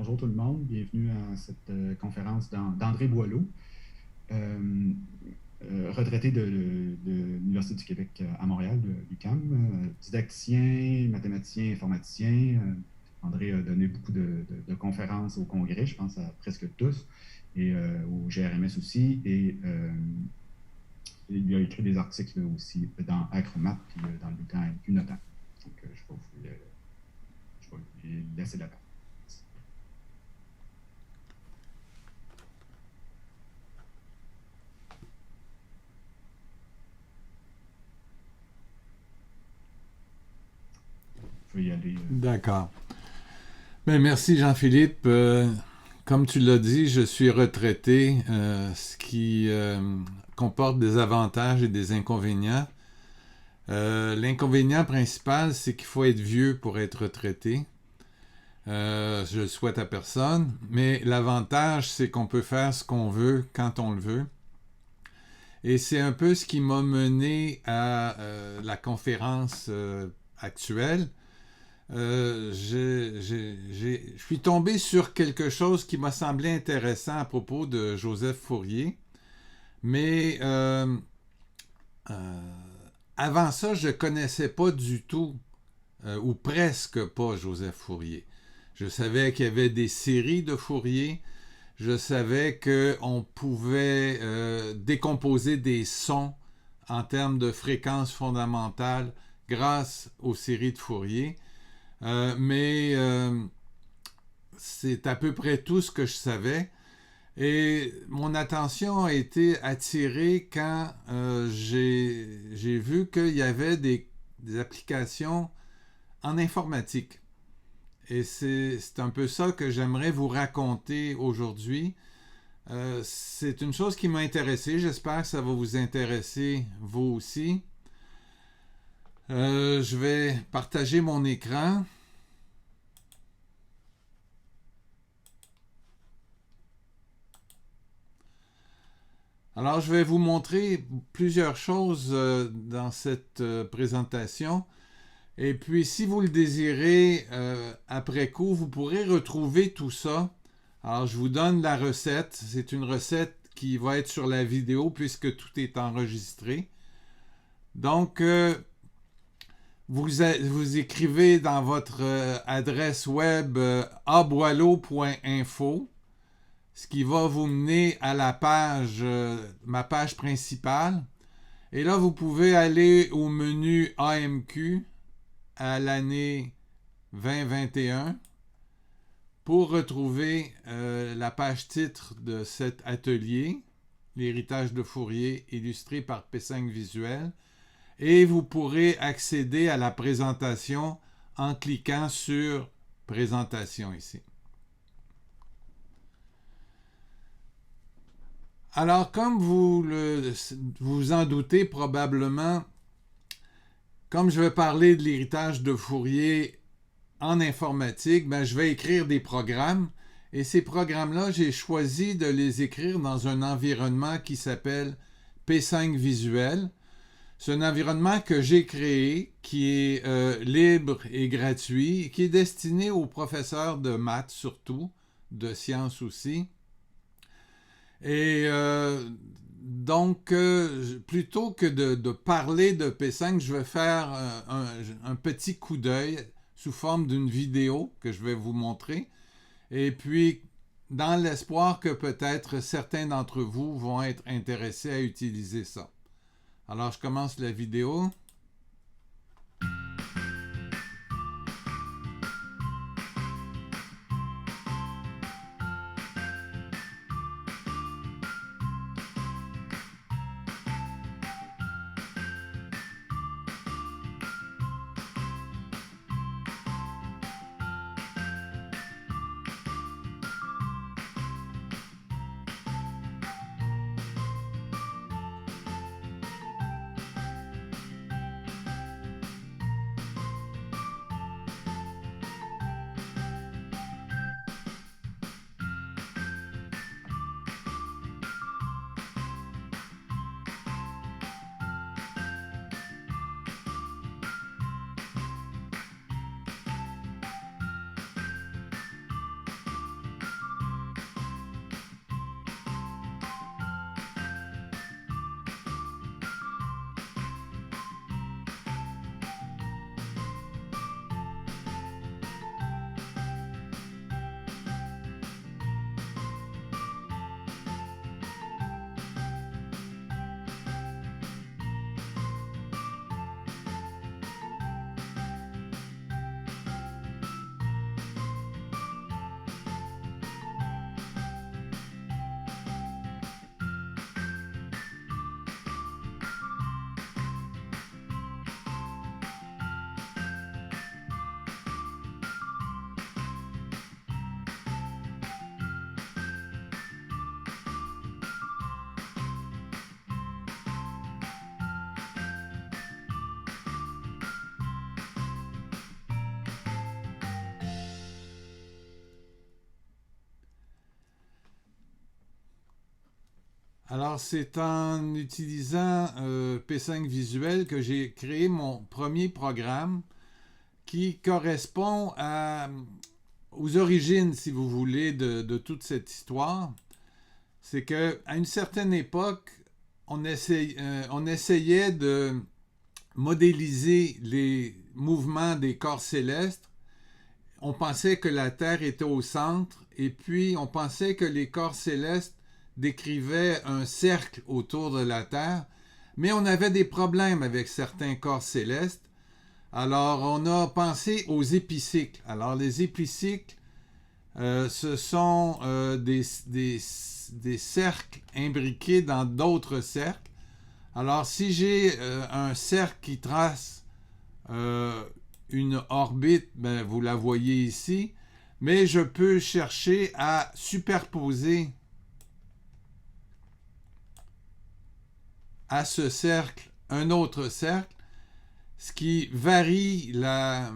bonjour tout le monde, bienvenue à cette conférence d'André Boileau, euh, retraité de l'Université du Québec à Montréal, de l'UQAM, didacticien, mathématicien, informaticien. André a donné beaucoup de conférences au Congrès, je pense à presque tous, et au GRMS aussi, et il a écrit des articles aussi dans Acromat, puis dans le bulletin Unotam. Donc, je vais lui laisser la parole. Je vais y aller. D'accord. Ben, merci Jean-Philippe. Comme tu l'as dit, je suis retraité, ce qui comporte des avantages et des inconvénients. L'inconvénient principal, c'est qu'il faut être vieux pour être retraité. Je le souhaite à personne, mais l'avantage, c'est qu'on peut faire ce qu'on veut quand on le veut. Et c'est un peu ce qui m'a mené à la conférence actuelle. Je suis tombé sur quelque chose qui m'a semblé intéressant à propos de Joseph Fourier, mais avant ça, je ne connaissais pas du tout, ou presque pas, Joseph Fourier. Je savais qu'il y avait des séries de Fourier, je savais qu'on pouvait décomposer des sons en termes de fréquences fondamentales grâce aux séries de Fourier. Mais c'est à peu près tout ce que je savais. Et mon attention a été attirée quand j'ai vu qu'il y avait des applications en informatique. Et c'est un peu ça que j'aimerais vous raconter aujourd'hui. C'est une chose qui m'a intéressé. J'espère que ça va vous intéresser vous aussi. Je vais partager mon écran. Alors, je vais vous montrer plusieurs choses dans cette présentation. Et puis, si vous le désirez, après coup, vous pourrez retrouver tout ça. Alors, je vous donne la recette. C'est une recette qui va être sur la vidéo puisque tout est enregistré. Donc, vous écrivez dans votre adresse web aboileau.info, ce qui va vous mener à la page, ma page principale. Et là, vous pouvez aller au menu AMQ à l'année 2021 pour retrouver la page titre de cet atelier, l'héritage de Fourier illustré par P5 Visuel. Et vous pourrez accéder à la présentation en cliquant sur Présentation ici. Alors, comme vous en doutez probablement, comme je vais parler de l'héritage de Fourier en informatique, ben, je vais écrire des programmes. Et ces programmes-là, j'ai choisi de les écrire dans un environnement qui s'appelle P5 Visuel. C'est un environnement que j'ai créé, qui est libre et gratuit, qui est destiné aux professeurs de maths surtout, de sciences aussi. Et donc, plutôt que de parler de P5, je vais faire un petit coup d'œil sous forme d'une vidéo que je vais vous montrer. Et puis, dans l'espoir que peut-être certains d'entre vous vont être intéressés à utiliser ça. Alors, je commence la vidéo. Alors, c'est en utilisant P5 Visuel que j'ai créé mon premier programme qui correspond aux origines, si vous voulez, de toute cette histoire. C'est qu'à une certaine époque, on essayait de modéliser les mouvements des corps célestes. On pensait que la Terre était au centre, et puis on pensait que les corps célestes décrivaient un cercle autour de la Terre, mais on avait des problèmes avec certains corps célestes. Alors, on a pensé aux épicycles. Alors, les épicycles, ce sont des cercles imbriqués dans d'autres cercles. Alors, si j'ai un cercle qui trace une orbite, ben, vous la voyez ici, mais je peux chercher à superposer à ce cercle un autre cercle, ce qui varie la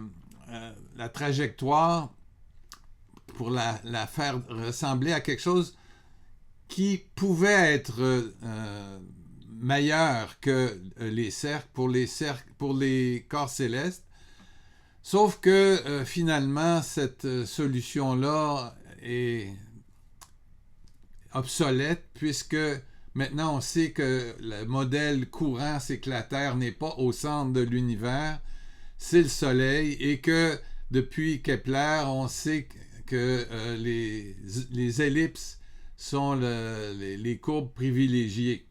trajectoire pour la faire ressembler à quelque chose qui pouvait être meilleur que les cercles pour les corps célestes. Sauf que finalement, cette solution-là est obsolète puisque maintenant on sait que le modèle courant, c'est que la Terre n'est pas au centre de l'univers, c'est le Soleil, et que depuis Kepler, on sait que les ellipses sont les courbes privilégiées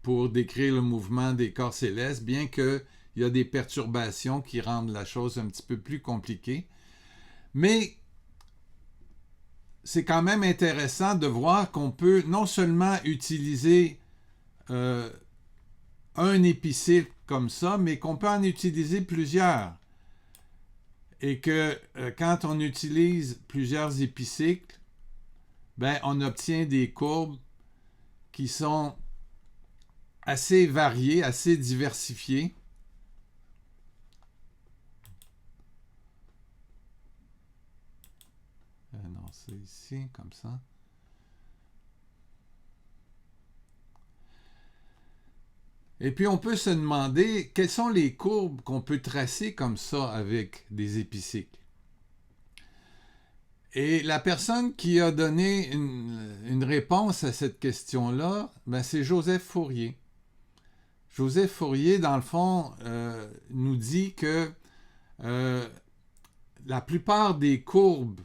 pour décrire le mouvement des corps célestes, bien qu'il y a des perturbations qui rendent la chose un petit peu plus compliquée. Mais c'est quand même intéressant de voir qu'on peut non seulement utiliser un épicycle comme ça, mais qu'on peut en utiliser plusieurs. Et que quand on utilise plusieurs épicycles, ben, on obtient des courbes qui sont assez variées, assez diversifiées. Non, c'est ici, comme ça. Et puis, on peut se demander quelles sont les courbes qu'on peut tracer comme ça avec des épicycles. Et la personne qui a donné une réponse à cette question-là, ben, c'est Joseph Fourier. Joseph Fourier, dans le fond, nous dit que la plupart des courbes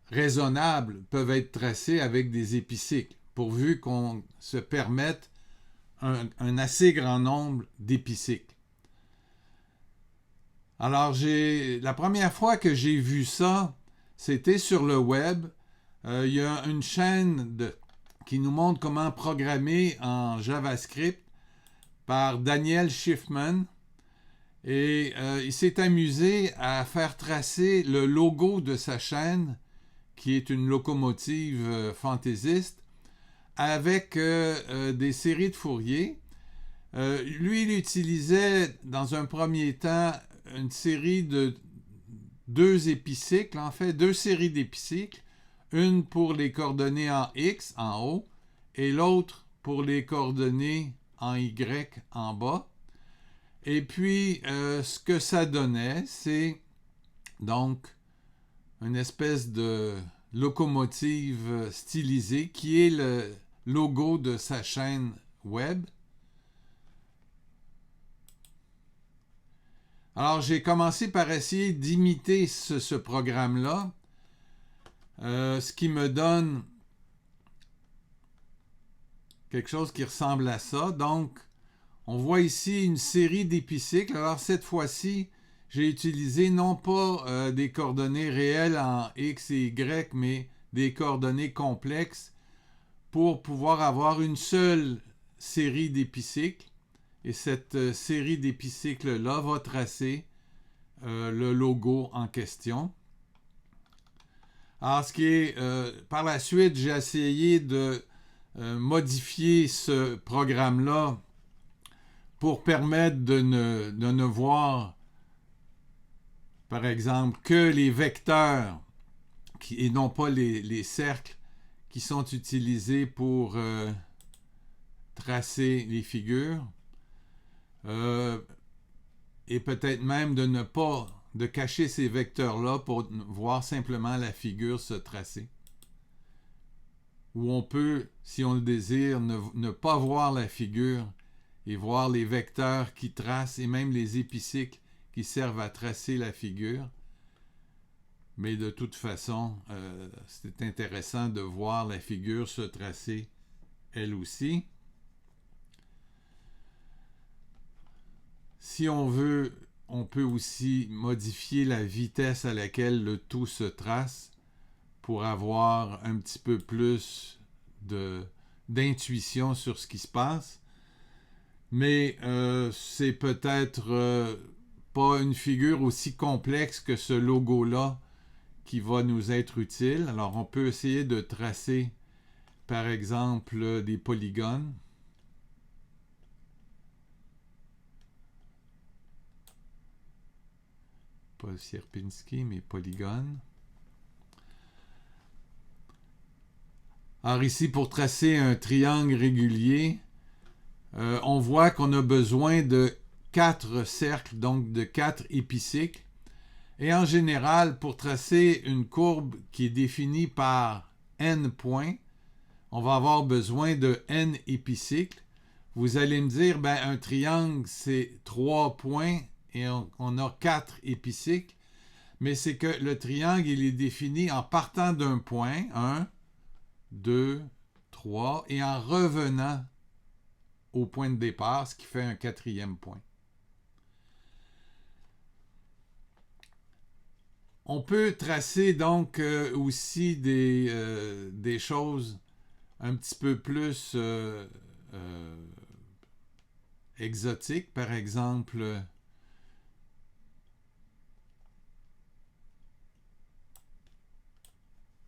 raisonnables peuvent être tracées avec des épicycles, pourvu qu'on se permette un assez grand nombre d'épicycles. Alors, la première fois que j'ai vu ça, c'était sur le web. Il y a une chaîne qui nous montre comment programmer en JavaScript par Daniel Schiffman. Et il s'est amusé à faire tracer le logo de sa chaîne, qui est une locomotive fantaisiste, avec des séries de Fourier. Lui, il utilisait dans un premier temps une série de deux épicycles, en fait, deux séries d'épicycles, une pour les coordonnées en X, en haut, et l'autre pour les coordonnées en Y, en bas. Et puis, ce que ça donnait, c'est donc une espèce de locomotive stylisée qui est le logo de sa chaîne web. Alors, j'ai commencé par essayer d'imiter ce programme-là, ce qui me donne quelque chose qui ressemble à ça. Donc, on voit ici une série d'épicycles. Alors, cette fois-ci, j'ai utilisé non pas des coordonnées réelles en X et Y, mais des coordonnées complexes pour pouvoir avoir une seule série d'épicycles. Et cette série d'épicycles-là va tracer le logo en question. Alors, par la suite, j'ai essayé de modifier ce programme-là pour permettre de ne voir, par exemple, que les vecteurs et non pas les cercles qui sont utilisés pour tracer les figures et peut-être même de cacher ces vecteurs-là pour voir simplement la figure se tracer. Ou on peut, si on le désire, ne pas voir la figure et voir les vecteurs qui tracent et même les épicycles qui servent à tracer la figure. Mais de toute façon, c'est intéressant de voir la figure se tracer elle aussi. Si on veut, on peut aussi modifier la vitesse à laquelle le tout se trace pour avoir un petit peu plus d'intuition sur ce qui se passe. Mais c'est peut-être pas une figure aussi complexe que ce logo-là qui va nous être utile. Alors, on peut essayer de tracer, par exemple, des polygones. Pas Sierpinski, mais polygones. Alors ici, pour tracer un triangle régulier, on voit qu'on a besoin de 4 cercles, donc de 4 épicycles. Et en général, pour tracer une courbe qui est définie par n points, on va avoir besoin de n épicycles. Vous allez me dire, ben, un triangle, c'est 3 points et on a 4 épicycles. Mais c'est que le triangle, il est défini en partant d'un point, 1, 2, 3, et en revenant au point de départ, ce qui fait un 4e point. On peut tracer donc aussi des choses un petit peu plus exotiques. Par exemple,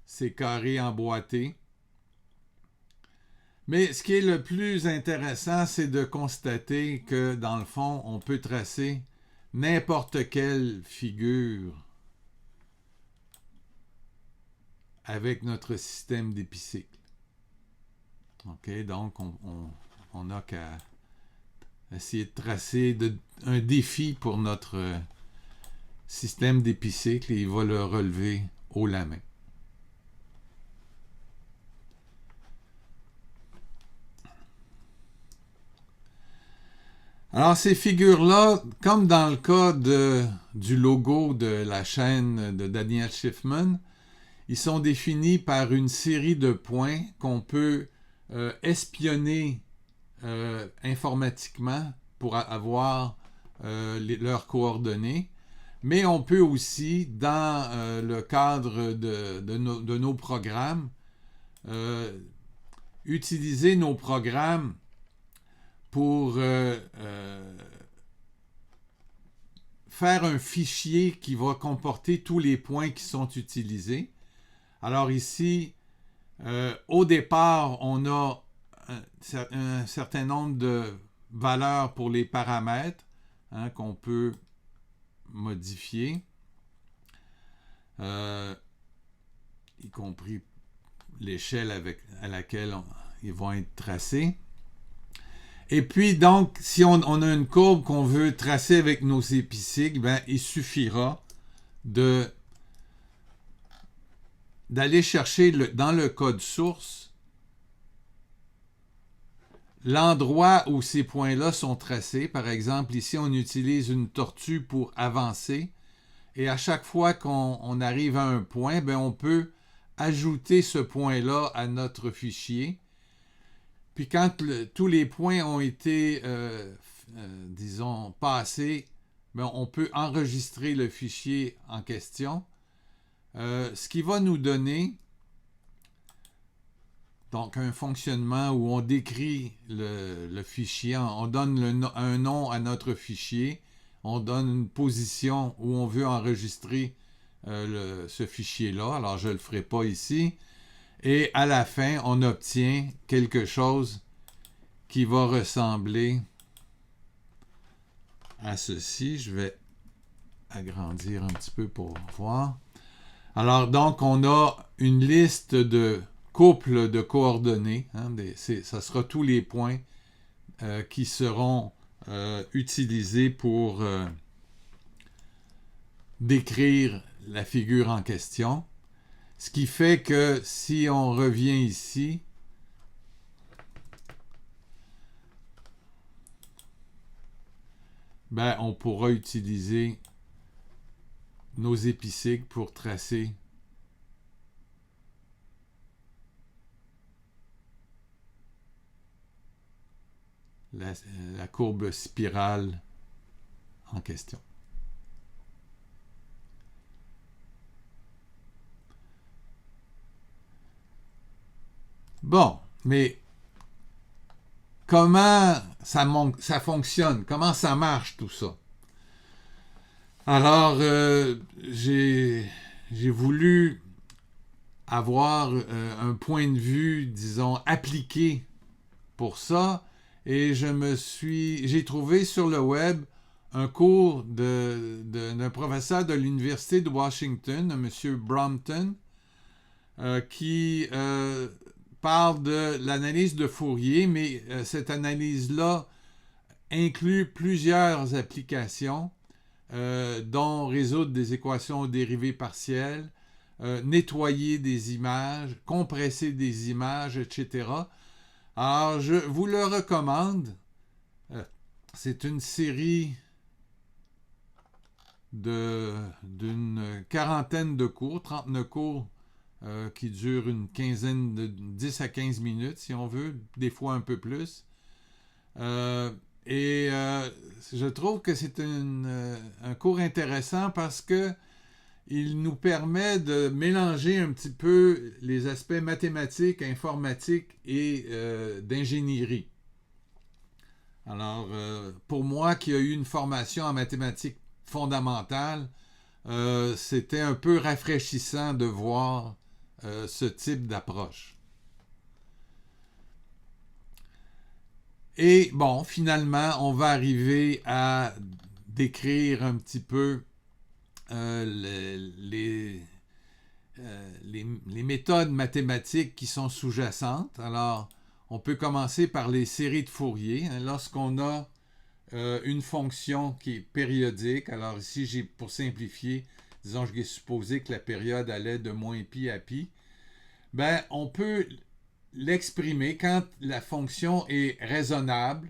ces carrés emboîtés. Mais ce qui est le plus intéressant, c'est de constater que, dans le fond, on peut tracer n'importe quelle figure avec notre système d'épicycles. OK, donc on n'a qu'à essayer de tracer un défi pour notre système d'épicycles et il va le relever haut la main. Alors, ces figures-là, comme dans le cas du logo de la chaîne de Daniel Schiffman, ils sont définis par une série de points qu'on peut espionner informatiquement pour avoir leurs coordonnées. Mais on peut aussi, dans le cadre de nos programmes, utiliser nos programmes pour faire un fichier qui va comporter tous les points qui sont utilisés. Alors ici, au départ, on a un certain nombre de valeurs pour les paramètres qu'on peut modifier, y compris l'échelle à laquelle ils vont être tracés. Et puis, donc, si on a une courbe qu'on veut tracer avec nos épicycles, ben, il suffira d'aller chercher dans le code source l'endroit où ces points-là sont tracés. Par exemple, ici, on utilise une tortue pour avancer. Et à chaque fois qu'on arrive à un point, ben, on peut ajouter ce point-là à notre fichier. Puis quand tous les points ont été, disons, passés, ben, on peut enregistrer le fichier en question. Ce qui va nous donner donc un fonctionnement où on décrit le fichier, on donne un nom à notre fichier, on donne une position où on veut enregistrer ce fichier-là. Alors, je ne le ferai pas ici. Et à la fin, on obtient quelque chose qui va ressembler à ceci. Je vais agrandir un petit peu pour voir. Alors, donc, on a une liste de couples de coordonnées. Ça sera tous les points qui seront utilisés pour décrire la figure en question. Ce qui fait que si on revient ici, ben, on pourra utiliser nos épicycles pour tracer la courbe spirale en question. Bon, mais comment ça fonctionne? Comment ça marche tout ça? Alors, j'ai voulu avoir un point de vue, disons, appliqué pour ça, et j'ai trouvé sur le web un cours d'un professeur de l'Université de Washington, M. Brompton, qui parle de l'analyse de Fourier, mais cette analyse-là inclut plusieurs applications, dont résoudre des équations aux dérivées partielles, nettoyer des images, compresser des images, etc. Alors, je vous le recommande. C'est une série d'une quarantaine de cours, 39 cours, qui durent une quinzaine de 10 à 15 minutes, si on veut, des fois un peu plus. Je trouve que c'est un cours intéressant parce que il nous permet de mélanger un petit peu les aspects mathématiques, informatiques et d'ingénierie. Alors, pour moi qui ai eu une formation en mathématiques fondamentales, c'était un peu rafraîchissant de voir ce type d'approche. Et bon, finalement, on va arriver à décrire un petit peu les méthodes mathématiques qui sont sous-jacentes. Alors, on peut commencer par les séries de Fourier. Lorsqu'on a une fonction qui est périodique, alors ici, pour simplifier, disons, j'ai supposé que la période allait de moins pi à pi, ben, on peut l'exprimer quand la fonction est raisonnable.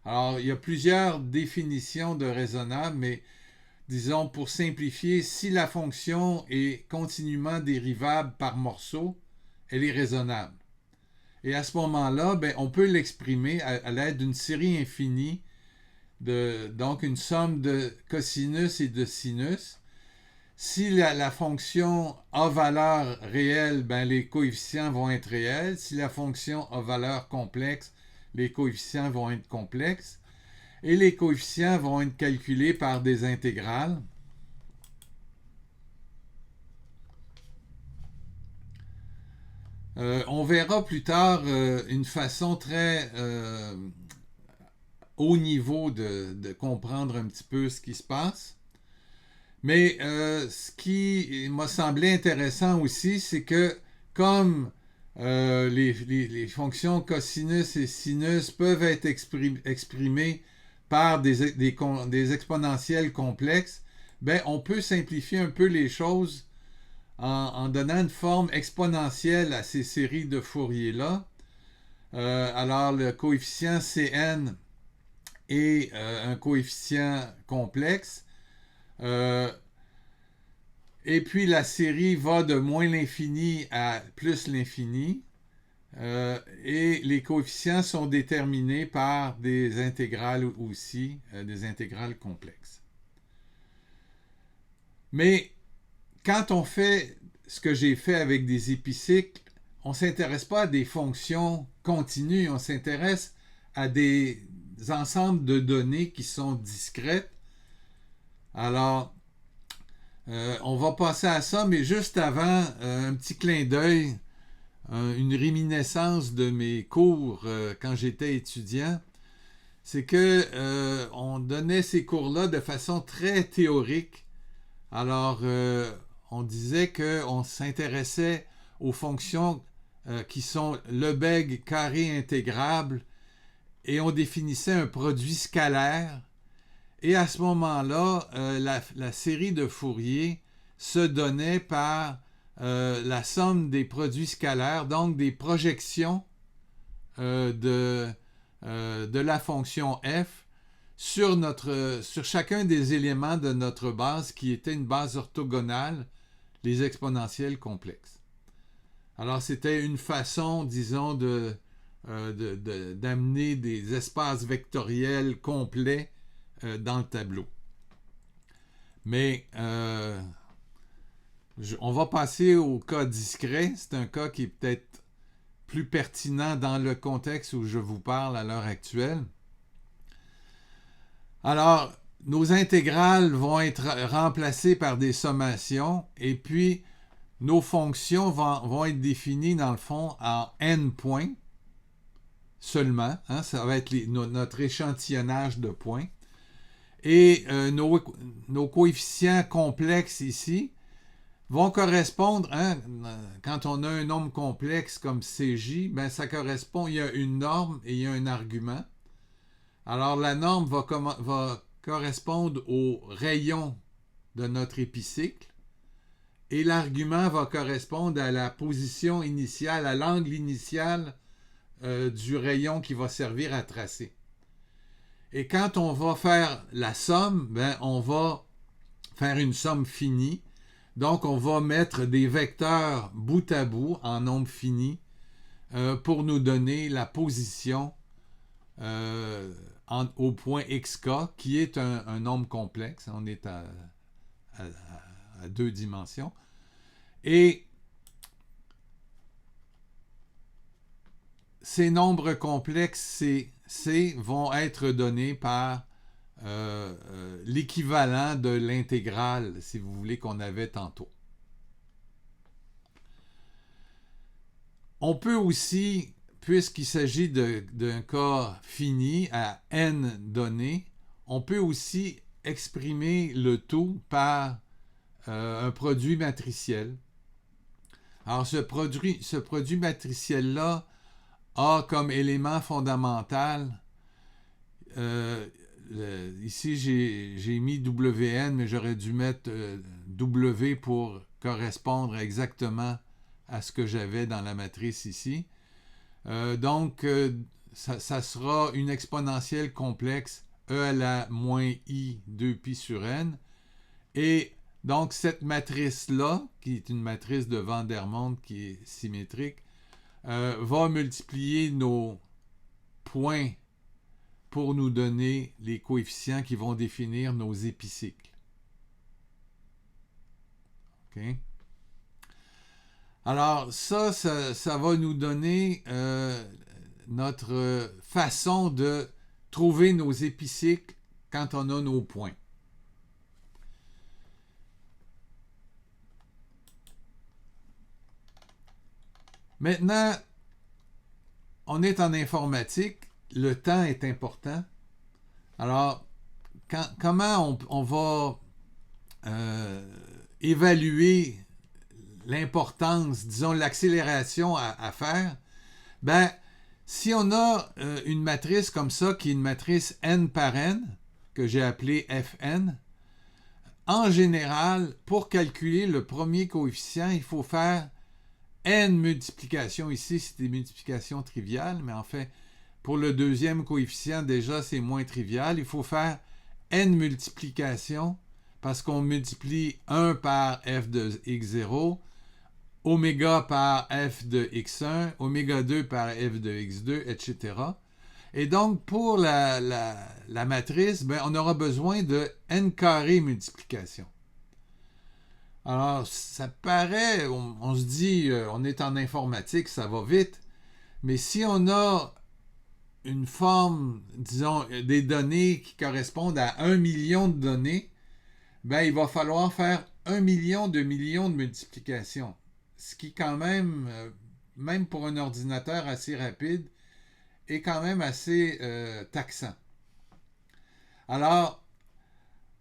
Alors, il y a plusieurs définitions de raisonnable, mais disons, pour simplifier, si la fonction est continuellement dérivable par morceau, elle est raisonnable. Et à ce moment-là, ben, on peut l'exprimer à l'aide d'une série infinie, donc une somme de cosinus et de sinus. Si la fonction a valeur réelle, ben, les coefficients vont être réels. Si la fonction a valeur complexe, les coefficients vont être complexes. Et les coefficients vont être calculés par des intégrales. On verra plus tard une façon très haut niveau de comprendre un petit peu ce qui se passe. Mais ce qui m'a semblé intéressant aussi, c'est que comme les fonctions cosinus et sinus peuvent être exprimées par des exponentielles complexes, ben, on peut simplifier un peu les choses en donnant une forme exponentielle à ces séries de Fourier-là. Alors, le coefficient Cn est un coefficient complexe. Et puis, la série va de moins l'infini à plus l'infini. Et les coefficients sont déterminés par des intégrales aussi, des intégrales complexes. Mais quand on fait ce que j'ai fait avec des épicycles, on ne s'intéresse pas à des fonctions continues, on s'intéresse à des ensembles de données qui sont discrètes. Alors, on va passer à ça, mais juste avant, un petit clin d'œil, une réminiscence de mes cours quand j'étais étudiant, c'est que on donnait ces cours-là de façon très théorique. Alors, on disait qu'on s'intéressait aux fonctions qui sont Lebesgue carré intégrable et on définissait un produit scalaire. Et à ce moment-là, la série de Fourier se donnait par la somme des produits scalaires, donc des projections de la fonction f sur chacun des éléments de notre base qui était une base orthogonale, les exponentielles complexes. Alors, c'était une façon, disons, d'amener des espaces vectoriels complets dans le tableau. Mais on va passer au cas discret. C'est un cas qui est peut-être plus pertinent dans le contexte où je vous parle à l'heure actuelle. Alors, nos intégrales vont être remplacées par des sommations et puis nos fonctions vont être définies dans le fond en n points seulement. Hein, ça va être notre échantillonnage de points. Et nos coefficients complexes ici vont correspondre, hein, quand on a un nombre complexe comme CJ, ben ça correspond, il y a une norme et il y a un argument. Alors la norme va correspondre au rayon de notre épicycle et l'argument va correspondre à la position initiale, à l'angle initial du rayon qui va servir à tracer. Et quand on va faire la somme, ben, on va faire une somme finie. Donc, on va mettre des vecteurs bout à bout en nombre fini pour nous donner la position au point xk, qui est un nombre complexe. On est à 2 dimensions. Et ces nombres complexes, C vont être donnés par l'équivalent de l'intégrale, si vous voulez, qu'on avait tantôt. On peut aussi, puisqu'il s'agit d'un cas fini à n données, on peut aussi exprimer le tout par un produit matriciel. Alors, ce produit matriciel-là a comme élément fondamental, ici j'ai mis Wn, mais j'aurais dû mettre W pour correspondre exactement à ce que j'avais dans la matrice ici. Donc, ça sera une exponentielle complexe e à la moins i 2pi sur n. Et donc, cette matrice-là, qui est une matrice de Vandermonde qui est symétrique, va multiplier nos points pour nous donner les coefficients qui vont définir nos épicycles. OK? Alors, ça va nous donner notre façon de trouver nos épicycles quand on a nos points. Maintenant, on est en informatique, le temps est important. Alors, comment on va évaluer l'importance, disons, l'accélération à faire? Ben, si on a une matrice comme ça, qui est une matrice n par n, que j'ai appelée Fn, en général, pour calculer le premier coefficient, il faut faire n multiplications. Ici, c'est des multiplications triviales, mais en fait, pour le deuxième coefficient, déjà, c'est moins trivial. Il faut faire n multiplications parce qu'on multiplie 1 par f de x0, oméga par f de x1, oméga 2 par f de x2, etc. Et donc, pour la matrice, ben, on aura besoin de n carré multiplication. Alors, ça paraît, on se dit, on est en informatique, ça va vite, mais si on a une forme, disons, des données qui correspondent à 1 million de données, ben, il va falloir faire 1 million de multiplications. Ce qui, quand même, même pour un ordinateur assez rapide, est quand même assez taxant. Alors,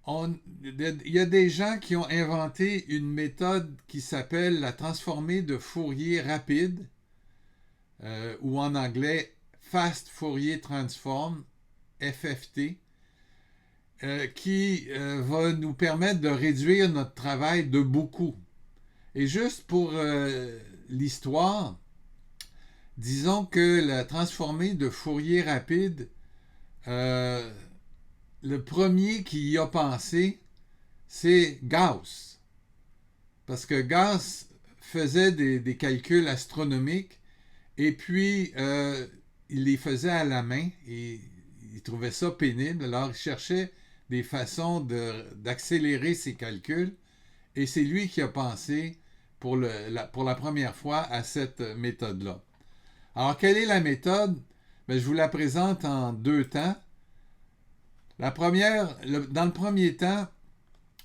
il y a des gens qui ont inventé une méthode qui s'appelle la transformée de Fourier rapide, ou en anglais Fast Fourier Transform, FFT, qui va nous permettre de réduire notre travail de beaucoup. Et juste pour l'histoire, disons que la transformée de Fourier rapide, le premier qui y a pensé, c'est Gauss. Parce que Gauss faisait des calculs astronomiques et puis il les faisait à la main et il trouvait ça pénible. Alors il cherchait des façons d'accélérer ses calculs et c'est lui qui a pensé pour la première fois à cette méthode-là. Alors, quelle est la méthode? Bien, je vous la présente en deux temps. Dans le premier temps,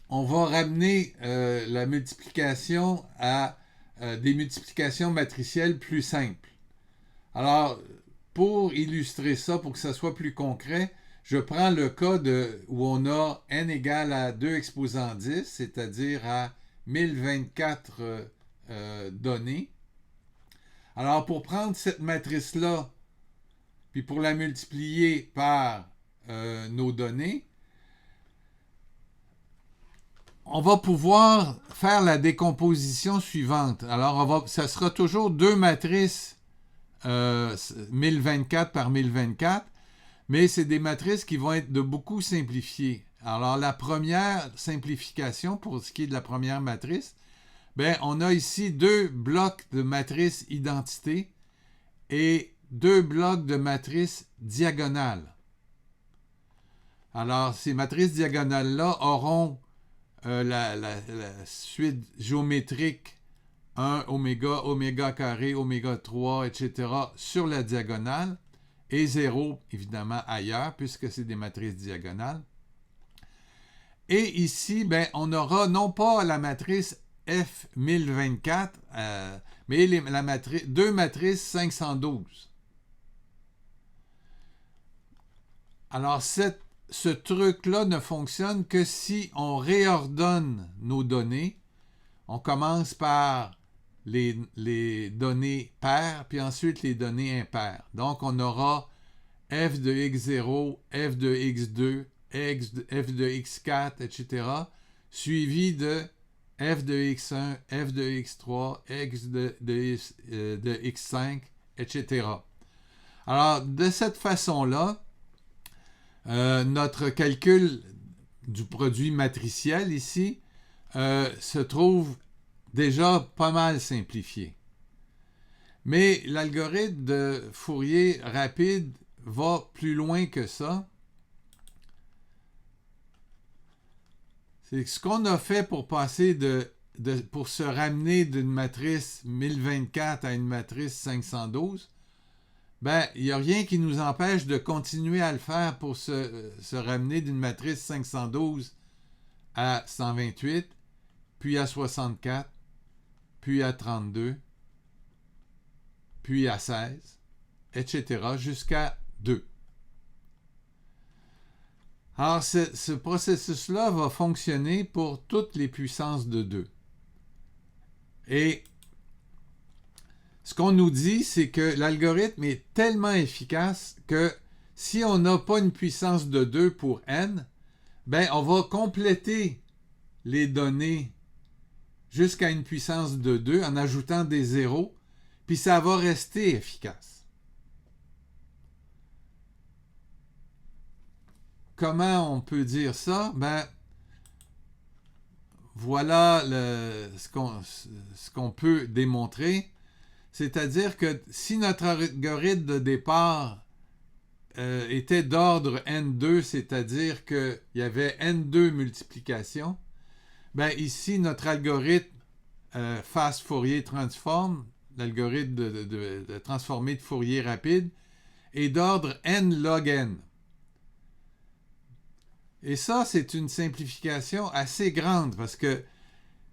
on va ramener la multiplication à des multiplications matricielles plus simples. Alors, pour illustrer ça, pour que ça soit plus concret, je prends le cas où on a n égale à 2 exposant 10, c'est-à-dire à 1024 données. Alors, pour prendre cette matrice-là, puis pour la multiplier par nos données, on va pouvoir faire la décomposition suivante. Alors, ça sera toujours deux matrices 1024 par 1024, mais c'est des matrices qui vont être de beaucoup simplifiées. Alors, la première simplification, pour ce qui est de la première matrice, bien, on a ici deux blocs de matrice identité et deux blocs de matrice diagonale. Alors, ces matrices diagonales-là auront la suite géométrique 1, oméga, oméga carré, oméga 3, etc. sur la diagonale et 0, évidemment, ailleurs, puisque c'est des matrices diagonales. Et ici, ben, on aura non pas la matrice F1024, mais deux matrices 512. Alors, ce truc-là ne fonctionne que si on réordonne nos données. On commence par les données paires, puis ensuite les données impaires. Donc, on aura f de x0, f de x2, f de x4, etc., suivi de f de x1, f de x3, x de x5, etc. Alors, de cette façon-là, notre calcul du produit matriciel ici se trouve déjà pas mal simplifié. Mais l'algorithme de Fourier rapide va plus loin que ça. C'est ce qu'on a fait pour passer pour se ramener d'une matrice 1024 à une matrice 512. Ben, il n'y a rien qui nous empêche de continuer à le faire pour se ramener d'une matrice 512 à 128, puis à 64, puis à 32, puis à 16, etc., jusqu'à 2. Alors, ce processus-là va fonctionner pour toutes les puissances de 2. Et ce qu'on nous dit, c'est que l'algorithme est tellement efficace que si on n'a pas une puissance de 2 pour n, ben on va compléter les données jusqu'à une puissance de 2 en ajoutant des zéros, puis ça va rester efficace. Comment on peut dire ça? Ben, voilà ce qu'on peut démontrer. C'est-à-dire que si notre algorithme de départ était d'ordre N2, c'est-à-dire qu'il y avait N2 multiplications, ben ici, notre algorithme Fast Fourier Transform, l'algorithme de transformée de Fourier rapide, est d'ordre N log N. Et ça, c'est une simplification assez grande parce que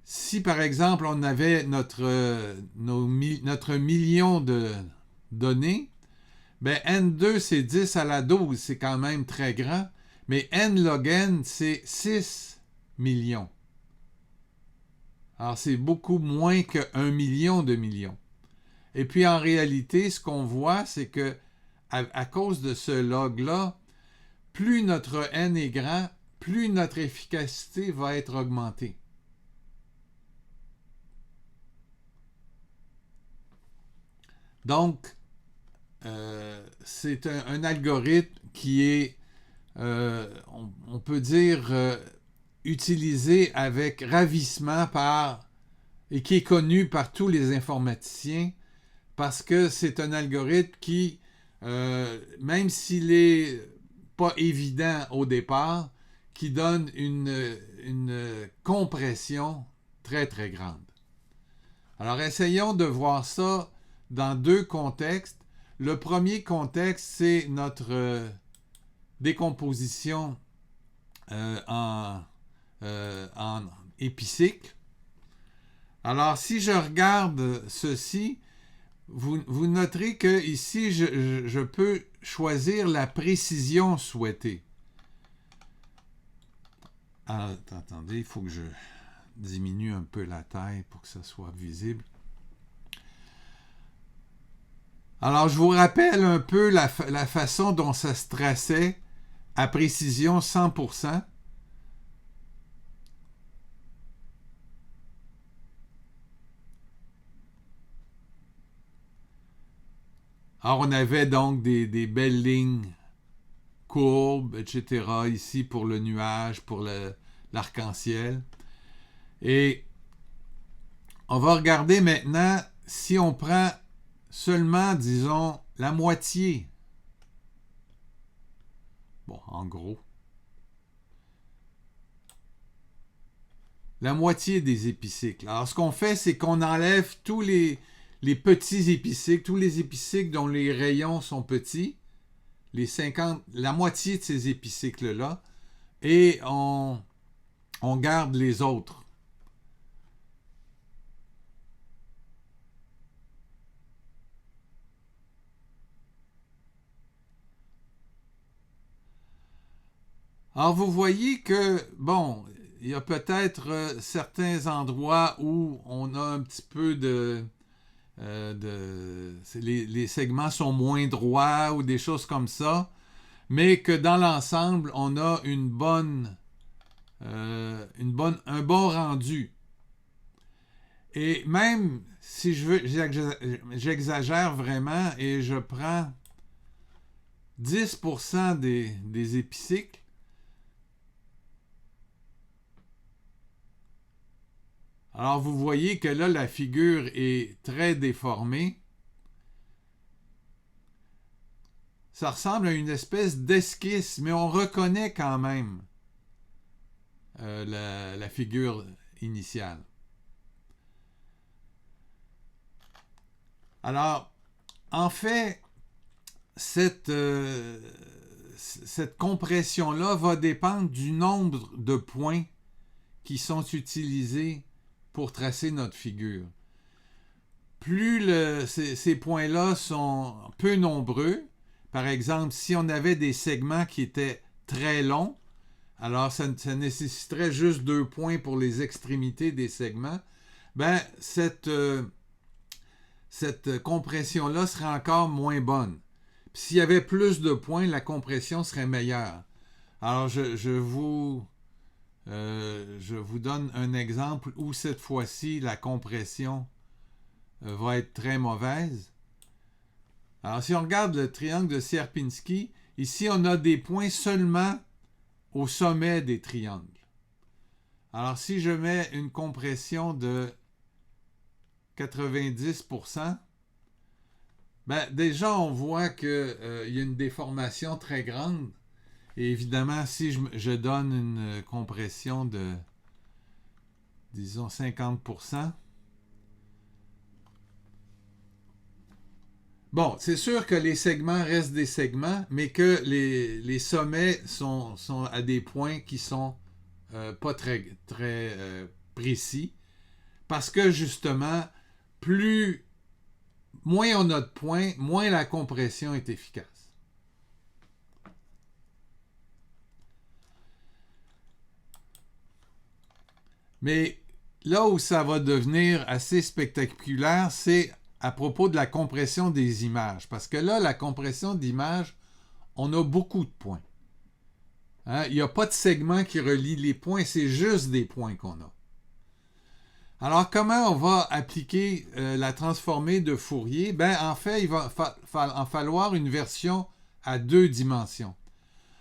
si, par exemple, on avait notre million de données, ben N2, c'est 10 à la 12, c'est quand même très grand, mais N log N, c'est 6 millions. Alors, c'est beaucoup moins que 1 million de millions. Et puis, en réalité, ce qu'on voit, c'est que à cause de ce log-là, plus notre N est grand, plus notre efficacité va être augmentée. Donc, c'est un algorithme qui est, on peut dire, utilisé avec ravissement et qui est connu par tous les informaticiens parce que c'est un algorithme qui, même s'il n'est pas évident au départ, qui donne une compression très, très grande. Alors, essayons de voir ça dans deux contextes. Le premier contexte, c'est notre décomposition en épicycle. Alors, si je regarde ceci, vous noterez que ici, je peux choisir la précision souhaitée. Alors, attendez, il faut que je diminue un peu la taille pour que ça soit visible. Alors, je vous rappelle un peu la façon dont ça se traçait à précision 100%. Alors, on avait donc des belles lignes courbes, etc. ici pour le nuage, pour l'arc-en-ciel. Et on va regarder maintenant si on prend seulement, disons, la moitié. Bon, en gros. La moitié des épicycles. Alors, ce qu'on fait, c'est qu'on enlève tous les petits épicycles, tous les épicycles dont les rayons sont petits, la moitié de ces épicycles-là, et on garde les autres. Alors, vous voyez que, bon, il y a peut-être certains endroits où on a un petit peu les segments sont moins droits ou des choses comme ça, mais que dans l'ensemble, on a un bon rendu. Et même si j'exagère vraiment et je prends 10% des épicycles, alors vous voyez que là, la figure est très déformée. Ça ressemble à une espèce d'esquisse, mais on reconnaît quand même la figure initiale. Alors, en fait, cette compression-là va dépendre du nombre de points qui sont utilisés pour tracer notre figure. Plus ces points-là sont peu nombreux, par exemple, si on avait des segments qui étaient très longs, alors ça nécessiterait juste 2 points pour les extrémités des segments, ben cette compression-là serait encore moins bonne. S'il y avait plus de points, la compression serait meilleure. Alors, je vous donne un exemple où cette fois-ci, la compression va être très mauvaise. Alors, si on regarde le triangle de Sierpinski, ici, on a des points seulement au sommet des triangles. Alors, si je mets une compression de 90%, ben, déjà, on voit qu'il y a une déformation très grande. Et évidemment, si je donne une compression de, disons, 50%, bon, c'est sûr que les segments restent des segments, mais que les sommets sont à des points qui sont pas très, très précis. Parce que justement, moins on a de points, moins la compression est efficace. Mais là où ça va devenir assez spectaculaire, c'est à propos de la compression des images. Parce que là, la compression d'images, on a beaucoup de points. Hein? Il n'y a pas de segment qui relie les points, c'est juste des points qu'on a. Alors, comment on va appliquer la transformée de Fourier? Ben, en fait, il va en falloir une version à 2 dimensions.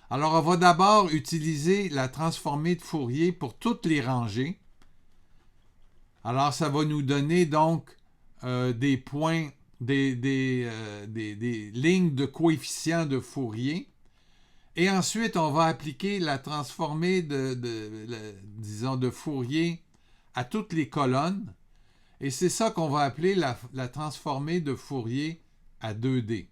Alors, on va d'abord utiliser la transformée de Fourier pour toutes les rangées. Alors, ça va nous donner donc des points, des lignes de coefficients de Fourier. Et ensuite, on va appliquer la transformée de Fourier à toutes les colonnes. Et c'est ça qu'on va appeler la transformée de Fourier à 2D.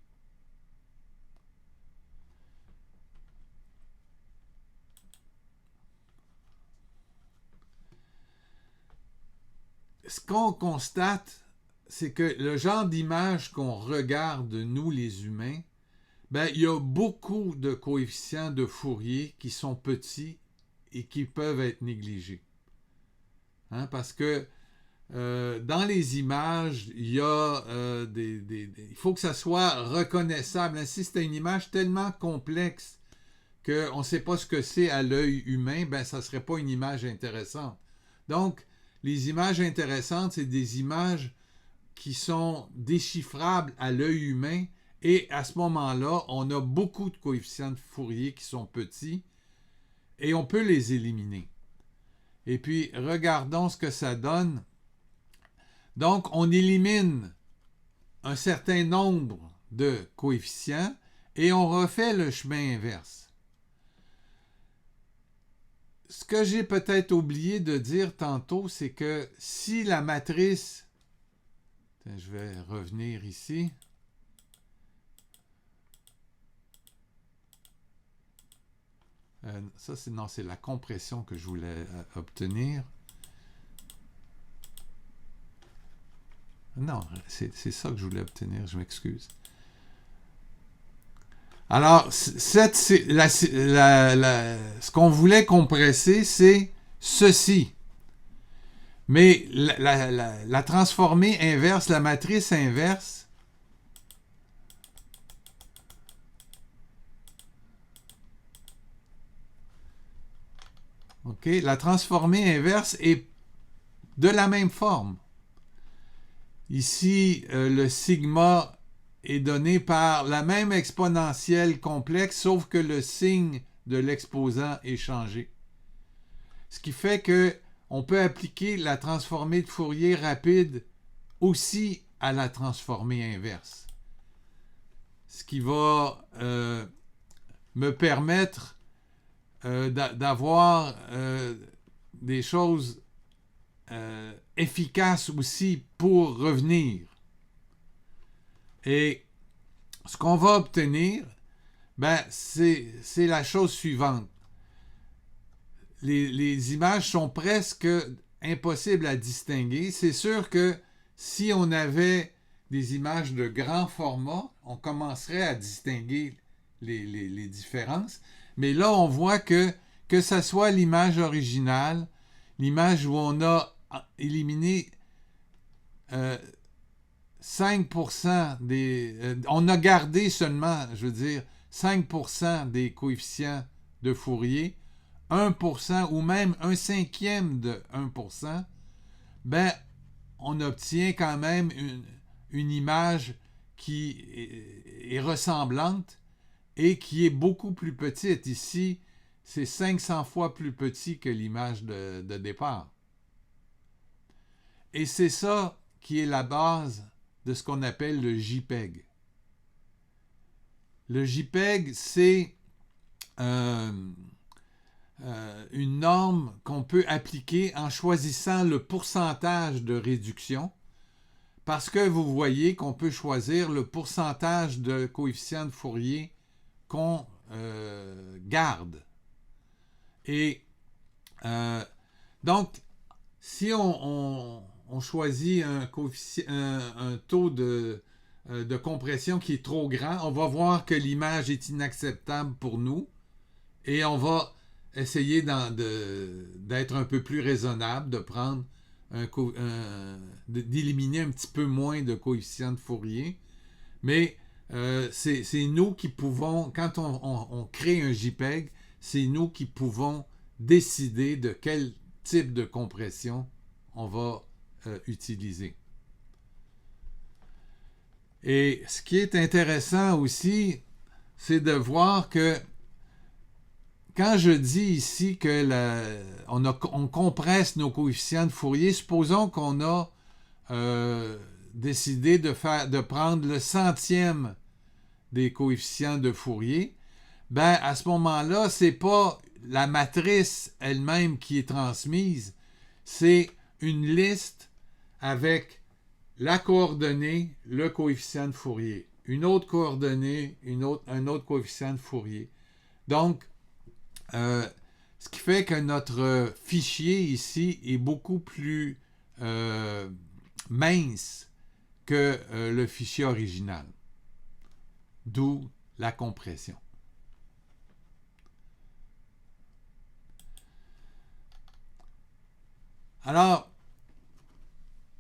Ce qu'on constate, c'est que le genre d'image qu'on regarde, nous les humains, ben, il y a beaucoup de coefficients de Fourier qui sont petits et qui peuvent être négligés. Hein, parce que dans les images, il y a il faut que ça soit reconnaissable. Si c'est une image tellement complexe qu'on ne sait pas ce que c'est à l'œil humain, ben, ça ne serait pas une image intéressante. Donc, les images intéressantes, c'est des images qui sont déchiffrables à l'œil humain et à ce moment-là, on a beaucoup de coefficients de Fourier qui sont petits et on peut les éliminer. Et puis, regardons ce que ça donne. Donc, on élimine un certain nombre de coefficients et on refait le chemin inverse. Ce que j'ai peut-être oublié de dire tantôt, c'est que si la matrice... Je vais revenir ici. Ça, c'est la compression que je voulais obtenir. Non, c'est ça que je voulais obtenir, je m'excuse. Alors, ce qu'on voulait compresser, c'est ceci. Mais la transformée inverse, la matrice inverse, OK, la transformée inverse est de la même forme. Ici, le sigma est donné par la même exponentielle complexe, sauf que le signe de l'exposant est changé. Ce qui fait qu'on peut appliquer la transformée de Fourier rapide aussi à la transformée inverse. Ce qui va me permettre d'avoir des choses efficaces aussi pour revenir. Et ce qu'on va obtenir, ben, c'est la chose suivante. Les images sont presque impossibles à distinguer. C'est sûr que si on avait des images de grand format, on commencerait à distinguer les différences. Mais là, on voit que ce soit l'image originale, l'image où on a éliminé 5% on a gardé seulement, 5% des coefficients de Fourier, 1% ou même 1/5 de 1%, ben, on obtient quand même une image qui est ressemblante et qui est beaucoup plus petite. Ici, c'est 500 fois plus petit que l'image de départ. Et c'est ça qui est la base de ce qu'on appelle le JPEG. Le JPEG, c'est une norme qu'on peut appliquer en choisissant le pourcentage de réduction, parce que vous voyez qu'on peut choisir le pourcentage de coefficient de Fourier qu'on garde. Et donc, si on choisit un taux de compression qui est trop grand, on va voir que l'image est inacceptable pour nous et on va essayer d'être un peu plus raisonnable, de prendre d'éliminer un petit peu moins de coefficient de Fourier. Mais c'est nous qui pouvons, quand on crée un JPEG, c'est nous qui pouvons décider de quel type de compression on va utiliser. Et ce qui est intéressant aussi, c'est de voir que quand je dis ici que on compresse nos coefficients de Fourier, supposons qu'on a décidé de prendre le centième des coefficients de Fourier, ben à ce moment-là, c'est pas la matrice elle-même qui est transmise, c'est une liste avec la coordonnée, le coefficient de Fourier, une autre coordonnée, un autre coefficient de Fourier. Donc, ce qui fait que notre fichier ici est beaucoup plus mince que le fichier original. D'où la compression. Alors,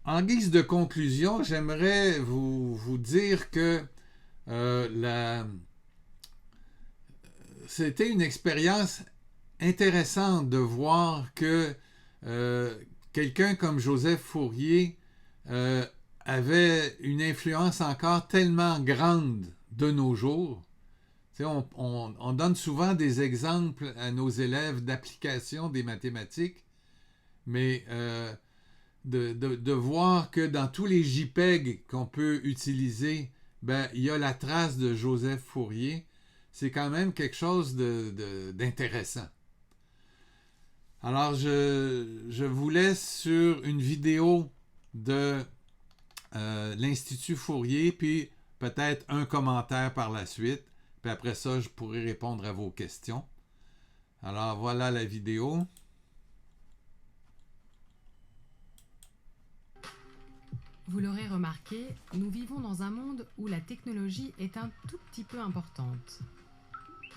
en guise de conclusion, j'aimerais vous dire que c'était une expérience intéressante de voir que quelqu'un comme Joseph Fourier avait une influence encore tellement grande de nos jours. On donne souvent des exemples à nos élèves d'application des mathématiques, mais de voir que dans tous les JPEG qu'on peut utiliser, ben, il y a la trace de Joseph Fourier, c'est quand même quelque chose d'intéressant. Alors, je vous laisse sur une vidéo de l'Institut Fourier, puis peut-être un commentaire par la suite, puis après ça, je pourrai répondre à vos questions. Alors, voilà la vidéo. Vous l'aurez remarqué, nous vivons dans un monde où la technologie est un tout petit peu importante.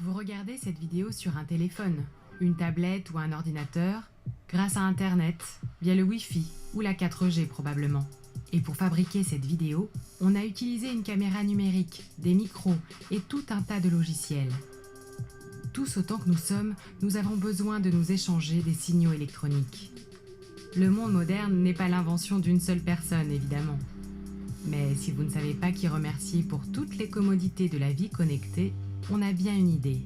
Vous regardez cette vidéo sur un téléphone, une tablette ou un ordinateur, grâce à Internet, via le Wi-Fi ou la 4G probablement. Et pour fabriquer cette vidéo, on a utilisé une caméra numérique, des micros et tout un tas de logiciels. Tous autant que nous sommes, nous avons besoin de nous échanger des signaux électroniques. Le monde moderne n'est pas l'invention d'une seule personne, évidemment. Mais si vous ne savez pas qui remercier pour toutes les commodités de la vie connectée, on a bien une idée.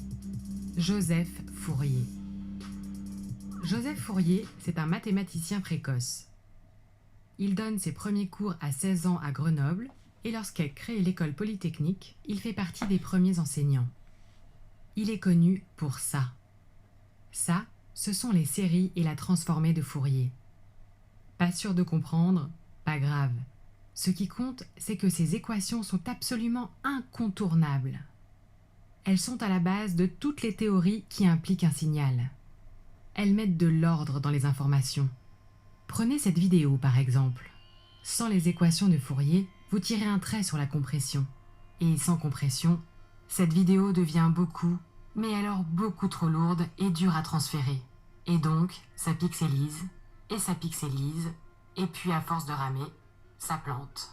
Joseph Fourier. Joseph Fourier, c'est un mathématicien précoce. Il donne ses premiers cours à 16 ans à Grenoble et lorsqu'elle crée l'école polytechnique, il fait partie des premiers enseignants. Il est connu pour ça. Ça, ce sont les séries et la transformée de Fourier. Pas sûr de comprendre? Pas grave. Ce qui compte, c'est que ces équations sont absolument incontournables. Elles sont à la base de toutes les théories qui impliquent un signal. Elles mettent de l'ordre dans les informations. Prenez cette vidéo par exemple. Sans les équations de Fourier, vous tirez un trait sur la compression. Et sans compression, cette vidéo devient beaucoup, mais alors beaucoup trop lourde et dure à transférer. Et donc, ça pixelise, et puis à force de ramer, ça plante.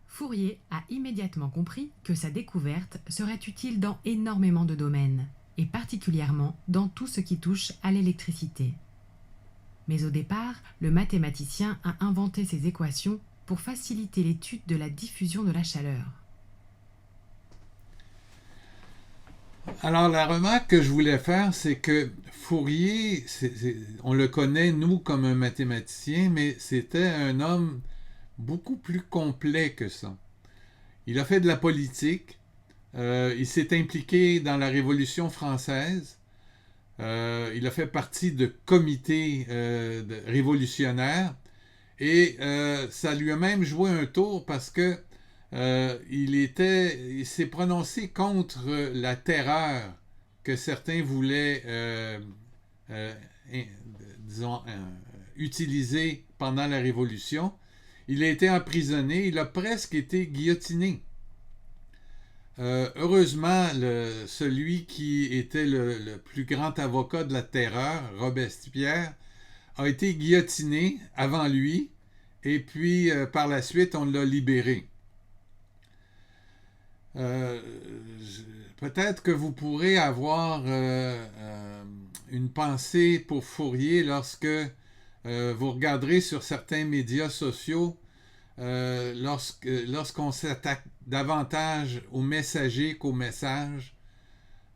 Fourier a immédiatement compris que sa découverte serait utile dans énormément de domaines, et particulièrement dans tout ce qui touche à l'électricité. Mais au départ, le mathématicien a inventé ces équations pour faciliter l'étude de la diffusion de la chaleur. Alors, la remarque que je voulais faire, c'est que Fourier, on le connaît, nous, comme un mathématicien, mais c'était un homme beaucoup plus complet que ça. Il a fait de la politique, il s'est impliqué dans la Révolution française, il a fait partie de comités révolutionnaires, et ça lui a même joué un tour parce que il s'est prononcé contre la terreur que certains voulaient utiliser pendant la Révolution. Il a été emprisonné, il a presque été guillotiné. Heureusement, celui qui était le plus grand avocat de la terreur, Robespierre, a été guillotiné avant lui, et puis par la suite, on l'a libéré. Euh, Peut-être que vous pourrez avoir une pensée pour Fourier lorsque vous regarderez sur certains médias sociaux, lorsqu'on s'attaque davantage aux messagers qu'aux messages.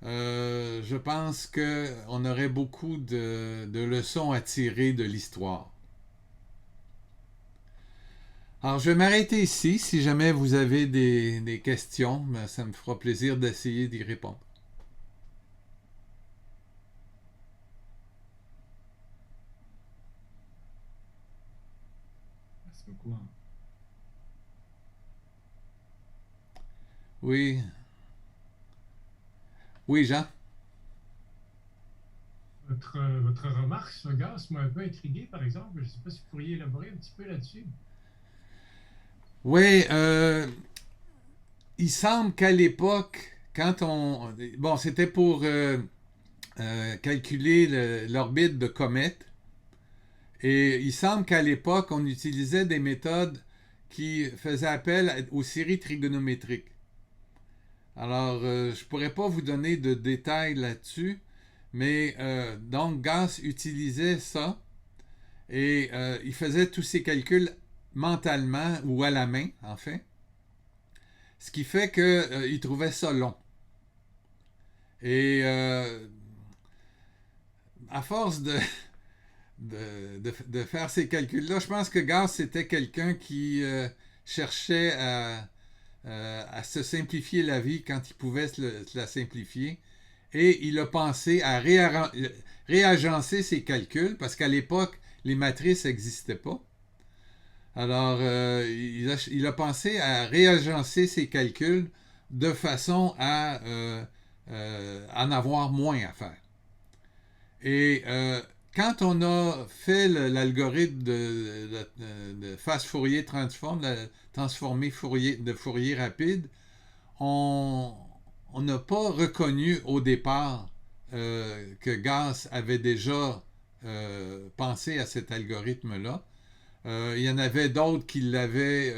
Je pense qu'on aurait beaucoup de leçons à tirer de l'histoire. Alors, je vais m'arrêter ici. Si jamais vous avez des questions, ben, ça me fera plaisir d'essayer d'y répondre. Merci beaucoup. Oui. Oui, Jean? Votre remarque sur Gauss m'a un peu intrigué, par exemple. Je ne sais pas si vous pourriez élaborer un petit peu là-dessus. Oui, il semble qu'à l'époque, quand on... Bon, c'était pour calculer l'orbite de comètes. Et il semble qu'à l'époque, on utilisait des méthodes qui faisaient appel aux séries trigonométriques. Alors, je ne pourrais pas vous donner de détails là-dessus, mais donc Gauss utilisait ça et il faisait tous ses calculs mentalement ou à la main, en fait. Ce qui fait qu'il trouvait ça long. Et à force de faire ces calculs-là, je pense que Gauss c'était quelqu'un qui cherchait à se simplifier la vie quand il pouvait se la simplifier. Et il a pensé à réagencer ses calculs, parce qu'à l'époque, les matrices n'existaient pas. Alors, il a pensé à réagencer ses calculs de façon à en avoir moins à faire. Et quand on a fait l'algorithme de phase Fourier transform, la transformée de Fourier rapide, on n'a pas reconnu au départ que Gauss avait déjà pensé à cet algorithme-là. Il y en avait d'autres qui l'avaient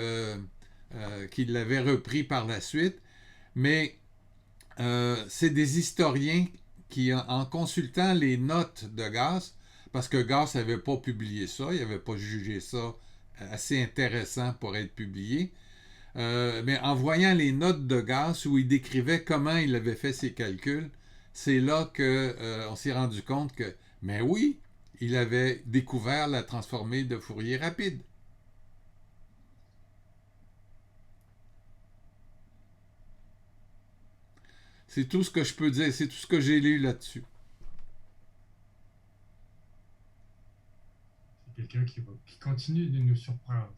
repris par la suite, mais c'est des historiens qui, en consultant les notes de Gauss, parce que Gauss n'avait pas publié ça, il n'avait pas jugé ça assez intéressant pour être publié, mais en voyant les notes de Gauss où il décrivait comment il avait fait ses calculs, c'est là qu'on s'est rendu compte que, mais oui, il avait découvert la transformée de Fourier rapide. C'est tout ce que je peux dire, c'est tout ce que j'ai lu là-dessus. C'est quelqu'un qui continue de nous surprendre.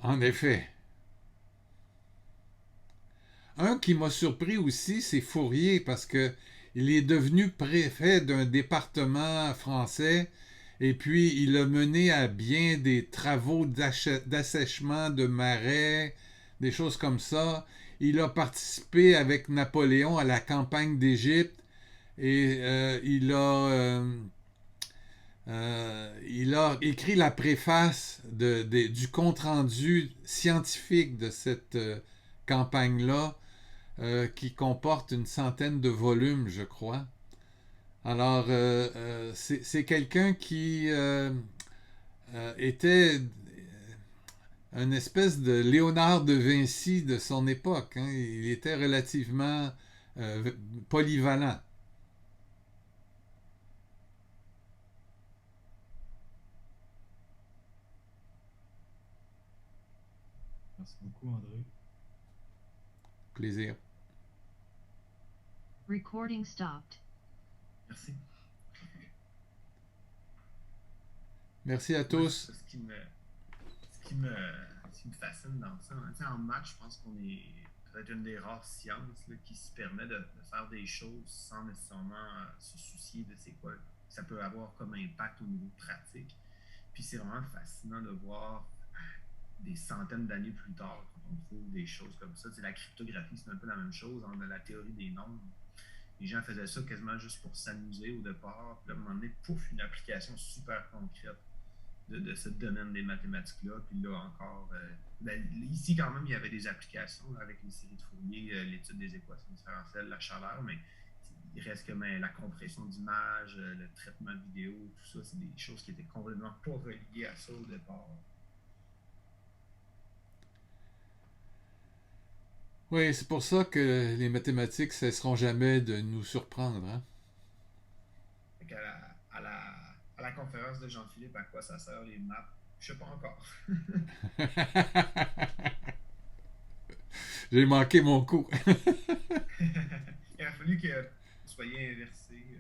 En effet. Un qui m'a surpris aussi, c'est Fourier, parce que il est devenu préfet d'un département français, et puis il a mené à bien des travaux d'assèchement de marais, des choses comme ça. Il a participé avec Napoléon à la campagne d'Égypte, et il a écrit la préface du compte-rendu scientifique de cette campagne-là, qui comporte une centaine de volumes, je crois. Alors, c'est quelqu'un qui était une espèce de Léonard de Vinci de son époque. Hein. Il était relativement polyvalent. Merci beaucoup, André. Plaisir. Recording stopped. Merci. Merci à tous. Ce qui me fascine dans ça, hein, en maths, je pense qu'on est peut-être une des rares sciences là, qui se permet de faire des choses sans nécessairement se soucier de c'est quoi ça peut avoir comme impact au niveau pratique. Puis c'est vraiment fascinant de voir des centaines d'années plus tard quand on trouve des choses comme ça. La cryptographie, c'est un peu la même chose, on a la théorie des nombres. les gens faisaient ça quasiment juste pour s'amuser au départ. Puis là, à un moment donné, pouf, une application super concrète de ce domaine des mathématiques-là. Puis là encore, ici quand même, il y avait des applications là, avec les séries de Fourier, l'étude des équations différentielles, la chaleur, mais il reste que la compression d'images, le traitement vidéo, tout ça, c'est des choses qui étaient complètement pas reliées à ça au départ. Oui, c'est pour ça que les mathématiques ne cesseront jamais de nous surprendre. Hein? Fait qu'à à la conférence de Jean-Philippe, à quoi ça sert les maths? Je sais pas encore. J'ai manqué mon coup. Il aurait fallu que vous soyez inversé.